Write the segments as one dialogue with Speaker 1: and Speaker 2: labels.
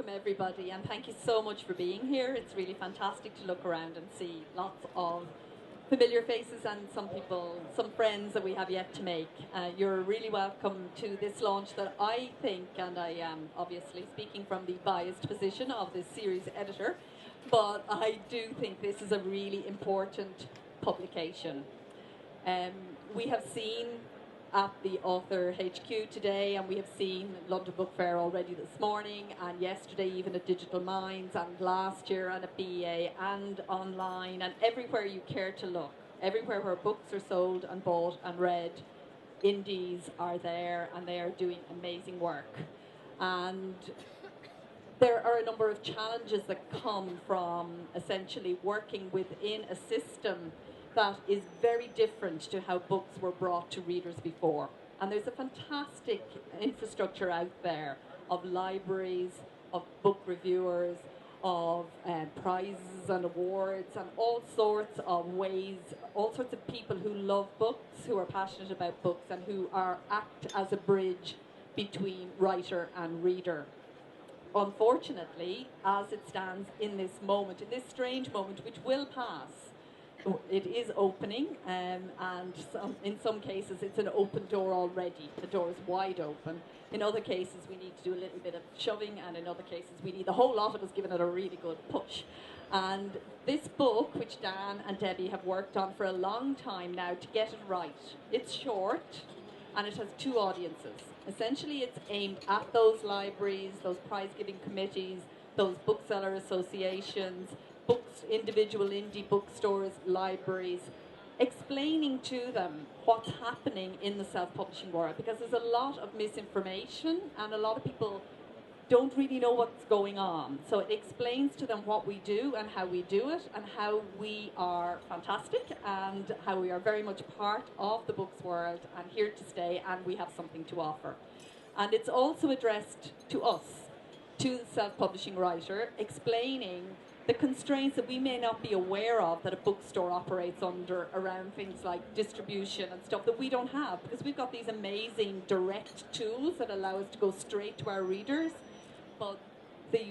Speaker 1: welcome everybody, and thank you so much for being here. It's really fantastic to look around and see lots of familiar faces and some people, some friends that we have yet to make. You're really welcome to this launch that I think, and I am obviously speaking from the biased position of this series editor, but I do think this is a really important publication. We have seen at the Author HQ today, and we have seen London Book Fair already this morning, and yesterday even at Digital Minds, and last year and at BEA, and online, and everywhere you care to look, everywhere where books are sold and bought and read, indies are there, and they are doing amazing work. And there are a number of challenges that come from essentially working within a system that is very different to how books were brought to readers before. And there's a fantastic infrastructure out there of libraries, of book reviewers, of prizes and awards, and all sorts of ways, all sorts of people who love books, who are passionate about books, and who act as a bridge between writer and reader. Unfortunately, as it stands in this moment, in this strange moment, which will pass, it is opening, and in some cases it's an open door already. The door is wide open. In other cases we need to do a little bit of shoving, and in other cases we need the whole lot of us giving it a really good push. And this book, which Dan and Debbie have worked on for a long time now to get it right, it's short and it has two audiences. Essentially it's aimed at those libraries, those prize-giving committees, those bookseller associations, books, individual indie bookstores, libraries, explaining to them what's happening in the self-publishing world, because there's a lot of misinformation and a lot of people don't really know what's going on. So it explains to them what we do and how we do it, and how we are fantastic, and how we are very much part of the books world and here to stay, and we have something to offer. And it's also addressed to us, to the self-publishing writer, explaining the constraints that we may not be aware of that a bookstore operates under around things like distribution and stuff that we don't have, because we've got these amazing direct tools that allow us to go straight to our readers, but the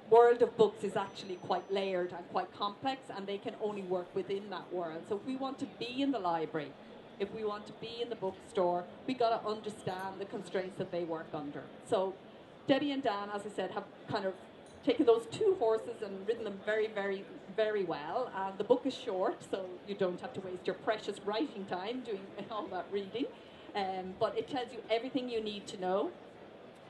Speaker 1: world of books is actually quite layered and quite complex, and they can only work within that world. So if we want to be in the library, if we want to be in the bookstore, we've got to understand the constraints that they work under. So Debbie and Dan, as I said, have kind of taken those two horses and ridden them very, very, very well. And the book is short, so you don't have to waste your precious writing time doing all that reading. But it tells you everything you need to know,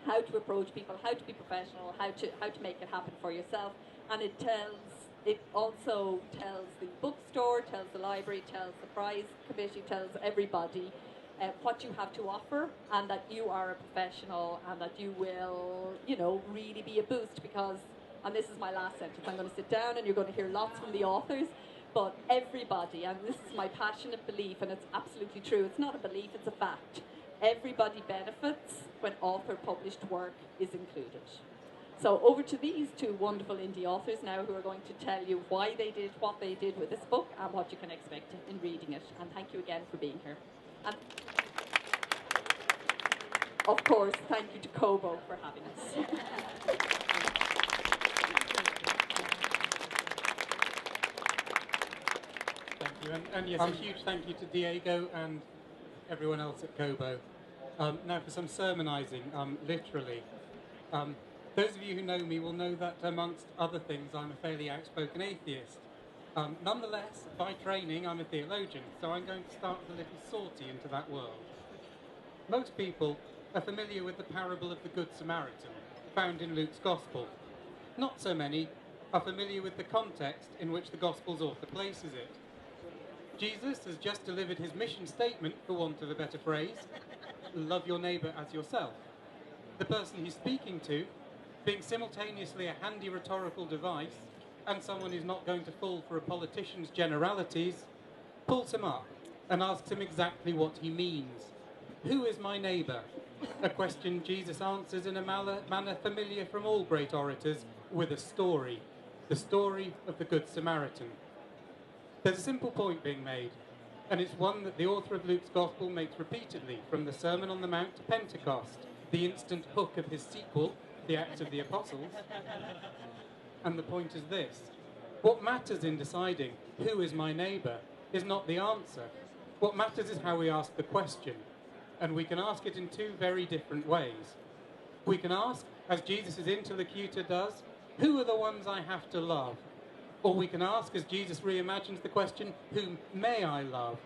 Speaker 1: how to approach people, how to be professional, how to make it happen for yourself. And it also tells the bookstore, tells the library, tells the prize committee, tells everybody what you have to offer, and that you are a professional, and that you will, really be a boost, because, and this is my last sentence, I'm going to sit down and you're going to hear lots from the authors, but everybody, and this is my passionate belief, and it's absolutely true, it's not a belief, it's a fact, everybody benefits when author-published work is included. So over to these two wonderful indie authors now, who are going to tell you why they did what they did with this book and what you can expect in reading it. And thank you again for being here. And of course, thank you to Kobo for having us.
Speaker 2: Thank you, and yes, a huge thank you to Diego and everyone else at Kobo. Now for some sermonising, literally. Those of you who know me will know that, amongst other things, I'm a fairly outspoken atheist. Nonetheless, by training, I'm a theologian, so I'm going to start with a little sortie into that world. Most people are familiar with the parable of the Good Samaritan, found in Luke's Gospel. Not so many are familiar with the context in which the Gospel's author places it. Jesus has just delivered his mission statement, for want of a better phrase, love your neighbour as yourself. The person he's speaking to, being simultaneously a handy rhetorical device and someone who's not going to fall for a politician's generalities, pulls him up and asks him exactly what he means. Who is my neighbour? A question Jesus answers in a manner familiar from all great orators, with a story. The story of the Good Samaritan. There's a simple point being made, and it's one that the author of Luke's Gospel makes repeatedly, from the Sermon on the Mount to Pentecost, the instant hook of his sequel, the Acts of the Apostles. And the point is this: what matters in deciding who is my neighbour is not the answer. What matters is how we ask the question. And we can ask it in two very different ways. We can ask, as Jesus' interlocutor does, who are the ones I have to love? Or we can ask, as Jesus reimagines the question, whom may I love?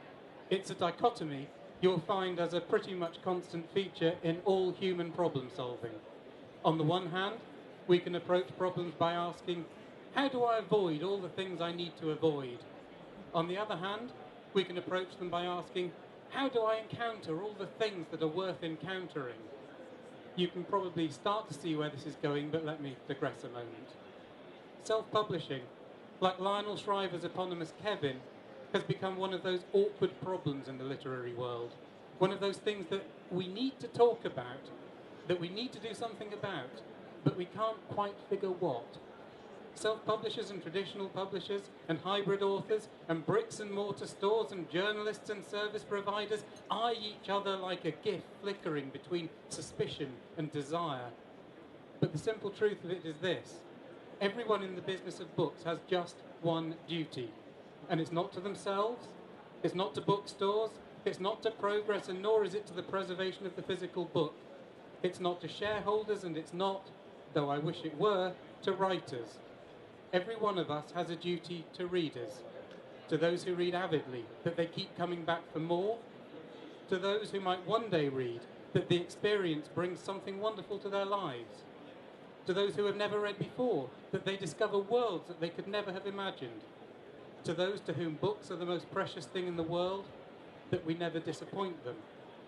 Speaker 2: It's a dichotomy you'll find as a pretty much constant feature in all human problem solving. On the one hand, we can approach problems by asking, how do I avoid all the things I need to avoid? On the other hand, we can approach them by asking, how do I encounter all the things that are worth encountering? You can probably start to see where this is going, but let me digress a moment. Self-publishing, like Lionel Shriver's eponymous Kevin, has become one of those awkward problems in the literary world. One of those things that we need to talk about, that we need to do something about, but we can't quite figure what. Self-publishers and traditional publishers and hybrid authors and bricks and mortar stores and journalists and service providers eye each other like a GIF flickering between suspicion and desire. But the simple truth of it is this: everyone in the business of books has just one duty. And it's not to themselves, it's not to bookstores, it's not to progress, and nor is it to the preservation of the physical book. It's not to shareholders, and it's not, though I wish it were, to writers. Every one of us has a duty to readers, to those who read avidly, that they keep coming back for more, to those who might one day read, that the experience brings something wonderful to their lives, to those who have never read before, that they discover worlds that they could never have imagined, to those to whom books are the most precious thing in the world, that we never disappoint them,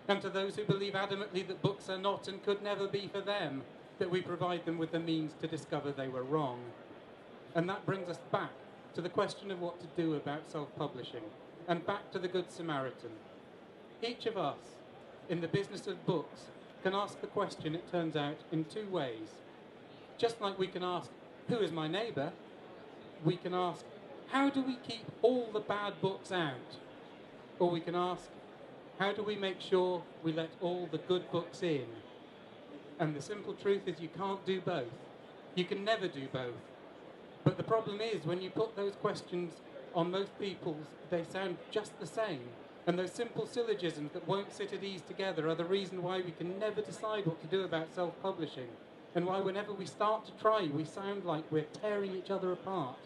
Speaker 2: and to those who believe adamantly that books are not and could never be for them, that we provide them with the means to discover they were wrong. And that brings us back to the question of what to do about self-publishing, and back to the Good Samaritan. Each of us, in the business of books, can ask the question, it turns out, in two ways. Just like we can ask, who is my neighbour? We can ask, how do we keep all the bad books out? Or we can ask, how do we make sure we let all the good books in? And the simple truth is you can't do both. You can never do both. But the problem is, when you put those questions on most people's, they sound just the same. And those simple syllogisms that won't sit at ease together are the reason why we can never decide what to do about self-publishing. And why whenever we start to try, we sound like we're tearing each other apart.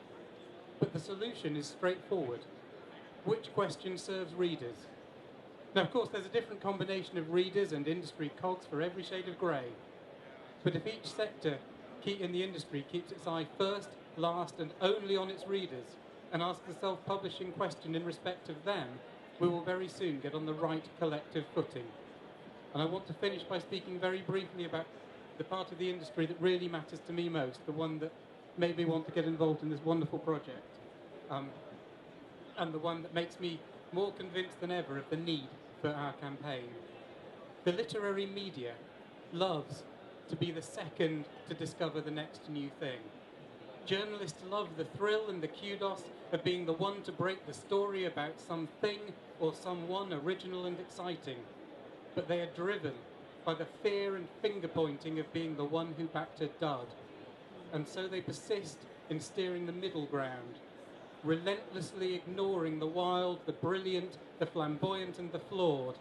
Speaker 2: But the solution is straightforward. Which question serves readers? Now, of course, there's a different combination of readers and industry cogs for every shade of grey. But if each sector in the industry keeps its eye first, last, and only on its readers, and asks the self-publishing question in respect of them, we will very soon get on the right collective footing. And I want to finish by speaking very briefly about the part of the industry that really matters to me most, the one that made me want to get involved in this wonderful project, and the one that makes me more convinced than ever of the need for our campaign. The literary media loves to be the second to discover the next new thing. Journalists love the thrill and the kudos of being the one to break the story about something or someone original and exciting, but they are driven by the fear and finger-pointing of being the one who backed a dud. And so they persist in steering the middle ground, relentlessly ignoring the wild, the brilliant, the flamboyant, and the flawed.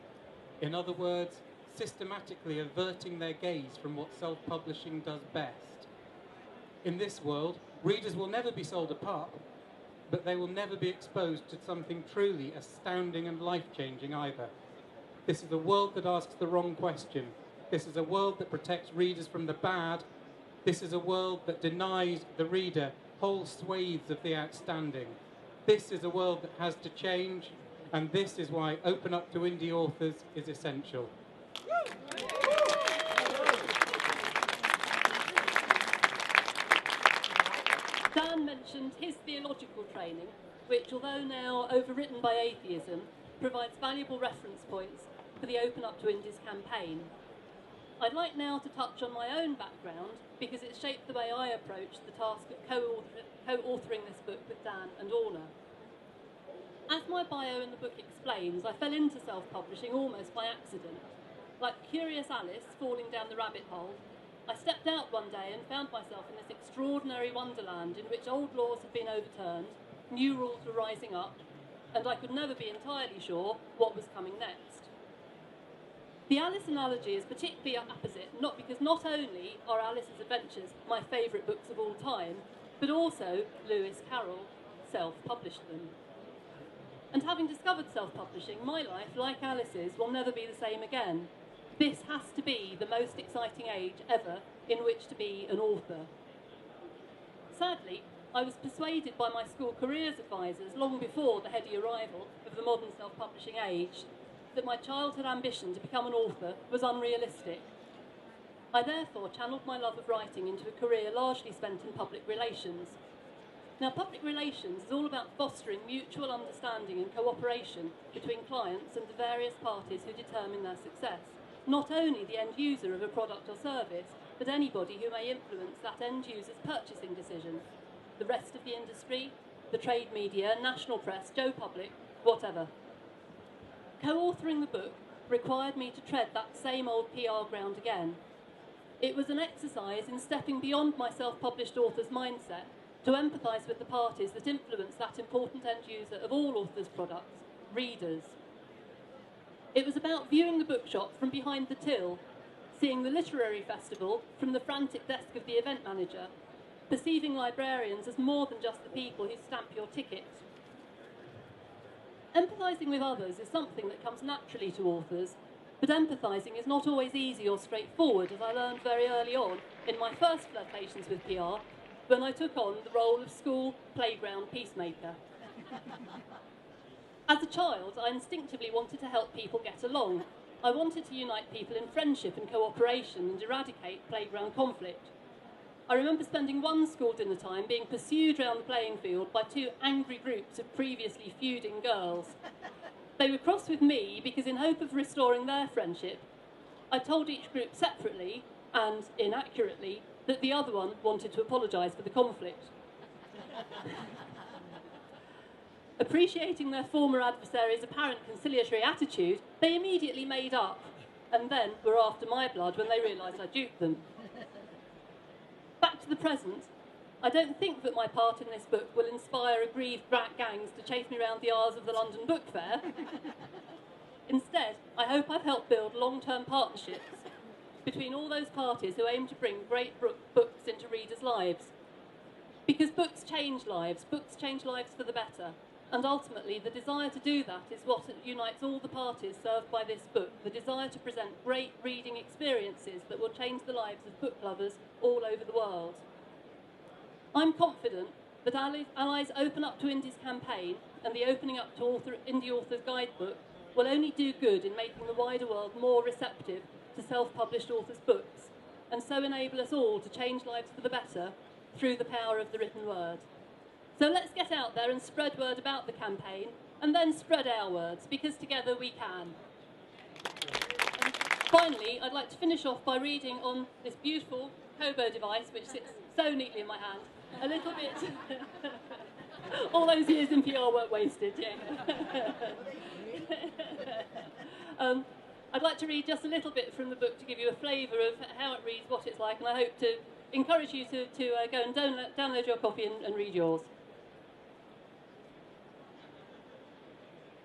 Speaker 2: In other words, systematically averting their gaze from what self-publishing does best. In this world, readers will never be sold a pup, but they will never be exposed to something truly astounding and life-changing either. This is a world that asks the wrong question. This is a world that protects readers from the bad. This is a world that denies the reader whole swathes of the outstanding. This is a world that has to change, and this is why Open Up to Indie Authors is essential.
Speaker 3: Dan mentioned his theological training, which, although now overwritten by atheism, provides valuable reference points for the Open Up to Indies campaign. I'd like now to touch on my own background, because it shaped the way I approached the task of co-authoring this book with Dan and Orna. As my bio in the book explains, I fell into self-publishing almost by accident. Like curious Alice falling down the rabbit hole, I stepped out one day and found myself in this extraordinary wonderland in which old laws had been overturned, new rules were rising up, and I could never be entirely sure what was coming next. The Alice analogy is particularly apposite, not because not only are Alice's Adventures my favourite books of all time, but also Lewis Carroll self-published them. And having discovered self-publishing, my life, like Alice's, will never be the same again. This has to be the most exciting age ever in which to be an author. Sadly, I was persuaded by my school careers advisors long before the heady arrival of the modern self-publishing age that my childhood ambition to become an author was unrealistic. I therefore channeled my love of writing into a career largely spent in public relations. Now, public relations is all about fostering mutual understanding and cooperation between clients and the various parties who determine their success. Not only the end user of a product or service, but anybody who may influence that end user's purchasing decision. The rest of the industry, the trade media, national press, Joe Public, whatever. Co-authoring the book required me to tread that same old PR ground again. It was an exercise in stepping beyond my self-published author's mindset to empathise with the parties that influence that important end user of all authors' products, readers. It was about viewing the bookshop from behind the till, seeing the literary festival from the frantic desk of the event manager, perceiving librarians as more than just the people who stamp your ticket. Empathising with others is something that comes naturally to authors, but empathising is not always easy or straightforward, as I learned very early on in my first flirtations with PR, when I took on the role of school playground peacemaker. As a child, I instinctively wanted to help people get along. I wanted to unite people in friendship and cooperation and eradicate playground conflict. I remember spending one school dinner time being pursued round the playing field by two angry groups of previously feuding girls. They were cross with me because, in hope of restoring their friendship, I told each group separately and inaccurately that the other one wanted to apologise for the conflict. Appreciating their former adversary's apparent conciliatory attitude, they immediately made up, and then were after my blood when they realised I duped them. Back to the present, I don't think that my part in this book will inspire aggrieved brat gangs to chase me round the aisles of the London Book Fair. Instead, I hope I've helped build long-term partnerships between all those parties who aim to bring great books into readers' lives. Because books change lives for the better, and ultimately the desire to do that is what unites all the parties served by this book, the desire to present great reading experiences that will change the lives of book lovers all over the world. I'm confident that Ally's Open Up to Indies campaign and the Opening Up to Indie Authors Guidebook will only do good in making the wider world more receptive to self-published authors' books, and so enable us all to change lives for the better through the power of the written word. So let's get out there and spread word about the campaign, and then spread our words, because together we can. And finally, I'd like to finish off by reading on this beautiful Kobo device, which sits so neatly in my hand, a little bit... all those years in PR weren't wasted, yeah. I'd like to read just a little bit from the book to give you a flavour of how it reads, what it's like, and I hope to encourage you to go and download your copy and read yours.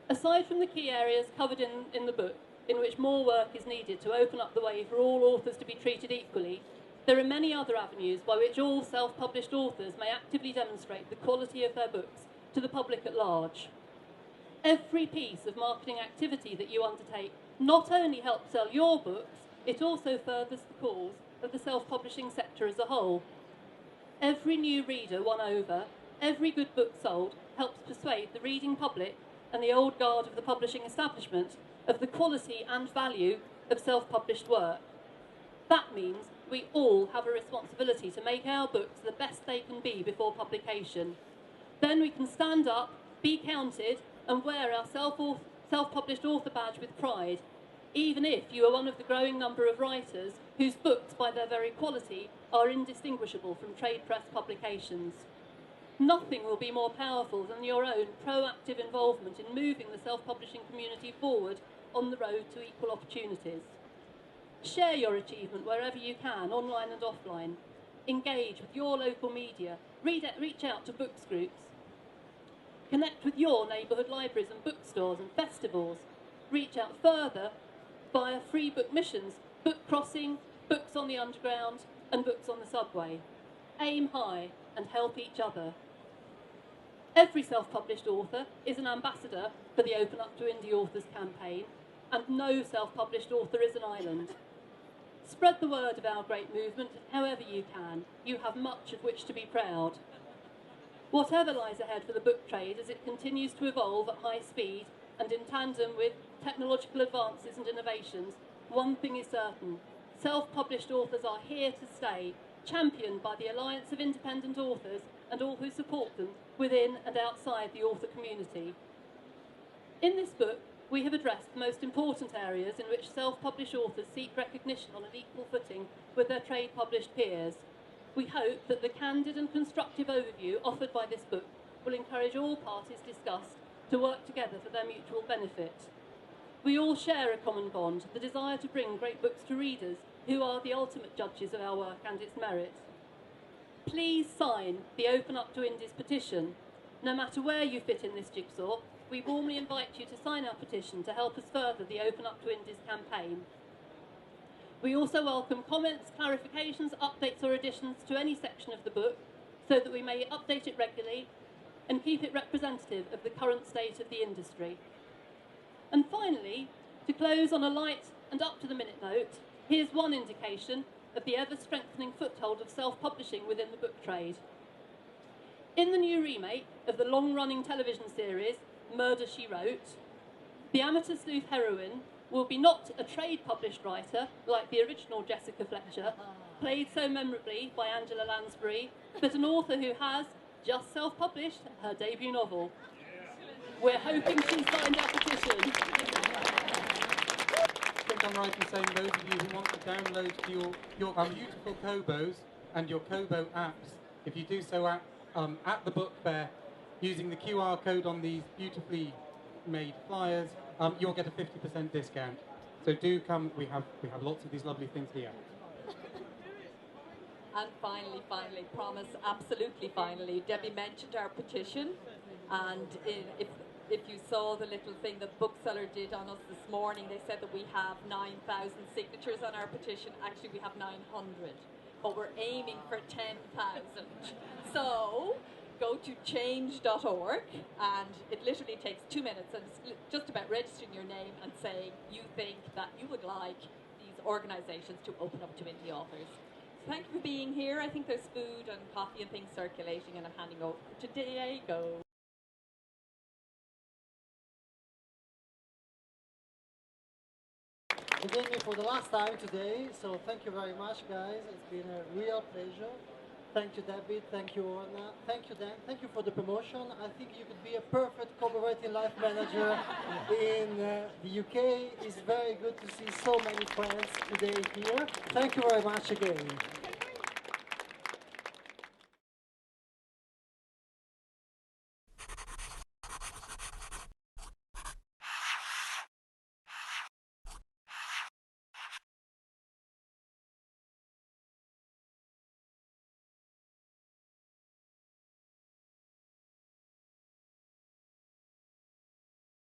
Speaker 3: Aside from the key areas covered in the book, in which more work is needed to open up the way for all authors to be treated equally, there are many other avenues by which all self-published authors may actively demonstrate the quality of their books to the public at large. Every piece of marketing activity that you undertake not only helps sell your books, it also furthers the cause of the self-publishing sector as a whole. Every new reader won over, every good book sold, helps persuade the reading public and the old guard of the publishing establishment of the quality and value of self-published work. That means we all have a responsibility to make our books the best they can be before publication. Then we can stand up, be counted, and wear our self-published author badge with pride, even if you are one of the growing number of writers whose books, by their very quality, are indistinguishable from trade press publications. Nothing will be more powerful than your own proactive involvement in moving the self-publishing community forward on the road to equal opportunities. Share your achievement wherever you can, online and offline. Engage with your local media. Reach out to books groups. Connect with your neighbourhood libraries and bookstores and festivals. Reach out further via free book missions, book crossing, books on the underground and books on the subway. Aim high and help each other. Every self-published author is an ambassador for the Open Up to Indie Authors campaign, and no self-published author is an island. Spread the word of our great movement however you can. You have much of which to be proud. Whatever lies ahead for the book trade as it continues to evolve at high speed and in tandem with technological advances and innovations, one thing is certain: self-published authors are here to stay, championed by the Alliance of Independent Authors and all who support them within and outside the author community. In this book, we have addressed the most important areas in which self-published authors seek recognition on an equal footing with their trade-published peers. We hope that the candid and constructive overview offered by this book will encourage all parties discussed to work together for their mutual benefit. We all share a common bond, the desire to bring great books to readers, who are the ultimate judges of our work and its merit. Please sign the Open Up to Indies petition. No matter where you fit in this jigsaw, we warmly invite you to sign our petition to help us further the Open Up to Indies campaign. We also welcome comments, clarifications, updates or additions to any section of the book so that we may update it regularly and keep it representative of the current state of the industry. And finally, to close on a light and up-to-the-minute note, here's one indication of the ever-strengthening foothold of self-publishing within the book trade. In the new remake of the long-running television series Murder, She Wrote, the amateur sleuth heroine will be not a trade-published writer like the original Jessica Fletcher, played so memorably by Angela Lansbury, but an author who has just self-published her debut novel. We're hoping she signed our petition.
Speaker 2: I think I'm right in saying those of you who want to download your beautiful Kobos and your Kobo apps, if you do so at the book fair, using the QR code on these beautifully made flyers, you'll get a 50% discount. So do come. We have lots of these lovely things here.
Speaker 1: And finally, promise, absolutely finally, Debbie mentioned our petition, and if you saw the little thing that Bookseller did on us this morning, they said that we have 9,000 signatures on our petition. Actually, we have 900, but we're aiming for 10,000. So go to change.org, and it literally takes 2 minutes, and it's just about registering your name and saying you think that you would like these organisations to open up to indie authors. So thank you for being here. I think there's food and coffee and things circulating, and I'm handing over to Diego.
Speaker 4: Again, for the last time today, so thank you very much, guys. It's been a real pleasure. Thank you, David. Thank you, Orna. Thank you, Dan. Thank you for the promotion. I think you could be a perfect cooperative life manager in the UK. It's very good to see so many friends today here. Thank you very much again.